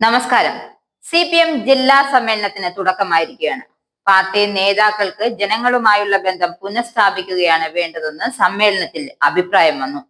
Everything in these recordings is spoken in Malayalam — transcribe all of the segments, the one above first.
നമസ്കാരം. CPM ജില്ലാ സമ്മേളനത്തിന് തുടക്കമായിരിക്കുകയാണ്. പാർട്ടി നേതാക്കൾക്ക് ജനങ്ങളുമായുള്ള ബന്ധം പുനഃസ്ഥാപിക്കുകയാണ് വേണ്ടതെന്ന് സമ്മേളനത്തിൽ അഭിപ്രായം വന്നു.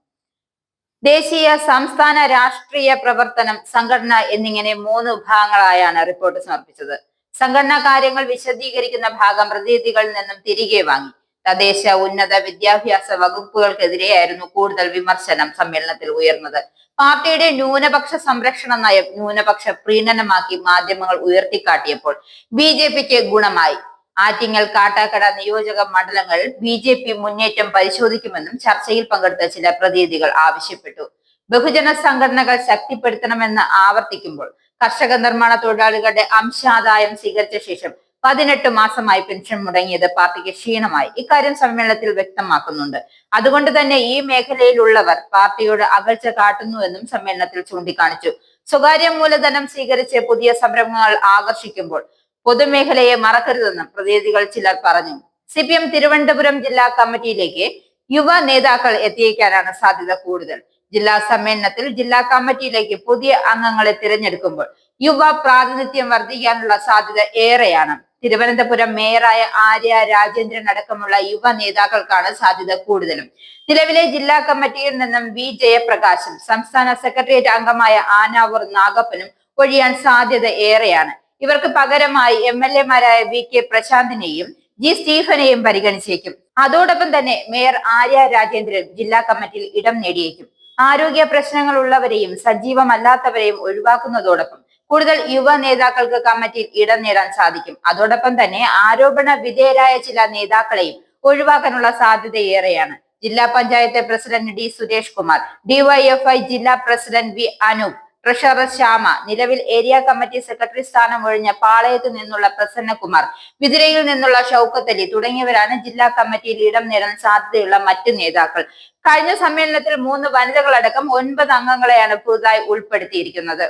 ദേശീയ, സംസ്ഥാന രാഷ്ട്രീയ പ്രവർത്തനം, സംഘടന എന്നിങ്ങനെ 3 വിഭാഗങ്ങളായാണ് റിപ്പോർട്ട് സമർപ്പിച്ചത്. സംഘടനാ കാര്യങ്ങൾ വിശദീകരിക്കുന്ന ഭാഗം പ്രതിനിധികളിൽ നിന്നും തിരികെ വാങ്ങി. തദ്ദേശ, ഉന്നത വിദ്യാഭ്യാസ വകുപ്പുകൾക്കെതിരെയായിരുന്നു കൂടുതൽ വിമർശനം സമ്മേളനത്തിൽ ഉയർന്നത്. പാർട്ടിയുടെ ന്യൂനപക്ഷ സംരക്ഷണ നയം ന്യൂനപക്ഷ പ്രീണനമാക്കി മാധ്യമങ്ങൾ ഉയർത്തിക്കാട്ടിയപ്പോൾ BJPക്ക് ഗുണമായി. ആറ്റിങ്ങൽ, കാട്ടാക്കട നിയോജക മണ്ഡലങ്ങൾ BJP മുന്നേറ്റം പരിശോധിക്കുമെന്നും ചർച്ചയിൽ പങ്കെടുത്ത ചില പ്രതിനിധികൾ ആവശ്യപ്പെട്ടു. ബഹുജന സംഘടനകൾ ശക്തിപ്പെടുത്തണമെന്ന് ആവർത്തിക്കുമ്പോൾ കർഷക നിർമ്മാണ തൊഴിലാളികളുടെ അംശാദായം സ്വീകരിച്ച ശേഷം 18 മാസമായി പെൻഷൻ മുടങ്ങിയത് പാർട്ടിക്ക് ക്ഷീണമായി. ഇക്കാര്യം സമ്മേളനത്തിൽ വ്യക്തമാക്കുന്നുണ്ട്. അതുകൊണ്ട് തന്നെ ഈ മേഖലയിലുള്ളവർ പാർട്ടിയോട് അകൽച്ച കാട്ടുന്നുവെന്നും സമ്മേളനത്തിൽ ചൂണ്ടിക്കാണിച്ചു. സ്വകാര്യ മൂലധനം സ്വീകരിച്ച് പുതിയ സംരംഭങ്ങൾ ആകർഷിക്കുമ്പോൾ പൊതുമേഖലയെ മറക്കരുതെന്നും പ്രതിനിധികൾ ചിലർ പറഞ്ഞു. CPM തിരുവനന്തപുരം ജില്ലാ കമ്മിറ്റിയിലേക്ക് യുവ നേതാക്കൾ എത്തിയേക്കാനാണ് സാധ്യത കൂടുതൽ. ജില്ലാ സമ്മേളനത്തിൽ ജില്ലാ കമ്മിറ്റിയിലേക്ക് പുതിയ അംഗങ്ങളെ തിരഞ്ഞെടുക്കുമ്പോൾ യുവ പ്രാതിനിധ്യം വർദ്ധിക്കാനുള്ള സാധ്യത ഏറെയാണ്. തിരുവനന്തപുരം മേയറായ ആര്യ രാജേന്ദ്രൻ അടക്കമുള്ള യുവ നേതാക്കൾക്കാണ് സാധ്യത കൂടുതലും. നിലവിലെ ജില്ലാ കമ്മിറ്റിയിൽ നിന്നും V ജയപ്രകാശും സംസ്ഥാന സെക്രട്ടേറിയറ്റ് അംഗമായ ആനാവൂർ നാഗപ്പനും ഒഴിയാൻ സാധ്യത ഏറെയാണ്. ഇവർക്ക് പകരമായി MLA-മാരായ VK പ്രശാന്തിനെയും G സ്റ്റീഫനെയും പരിഗണിച്ചേക്കും. അതോടൊപ്പം തന്നെ മേയർ ആര്യ രാജേന്ദ്രൻ ജില്ലാ കമ്മിറ്റിയിൽ ഇടം നേടിയേക്കും. ആരോഗ്യ പ്രശ്നങ്ങൾ ഉള്ളവരെയും സജീവമല്ലാത്തവരെയും ഒഴിവാക്കുന്നതോടൊപ്പം കൂടുതൽ യുവ നേതാക്കൾക്ക് കമ്മിറ്റിയിൽ ഇടം നേടാൻ സാധിക്കും. അതോടൊപ്പം തന്നെ ആരോപണ വിധേയരായ ചില നേതാക്കളെയും ഒഴിവാക്കാനുള്ള സാധ്യത ഏറെയാണ്. ജില്ലാ panchayat president D Suresh Kumar, DYFI ജില്ലാ president V Anoop, treasurer Shyama, നിലവിൽ ഏരിയ കമ്മിറ്റി സെക്രട്ടറി സ്ഥാനം ഒഴിഞ്ഞ പാളയത്ത് നിന്നുള്ള പ്രസന്നകുമാർ, വിതുരയിൽ നിന്നുള്ള ഷൗക്കത്ത് അലി തുടങ്ങിയവരാണ് ജില്ലാ കമ്മിറ്റിയിൽ ഇടം നേടാൻ സാധ്യതയുള്ള മറ്റ് നേതാക്കൾ. കഴിഞ്ഞ സമ്മേളനത്തിൽ 3 വനിതകളടക്കം 9 അംഗങ്ങളെയാണ് പുതുതായി ഉൾപ്പെടുത്തിയിരിക്കുന്നത്.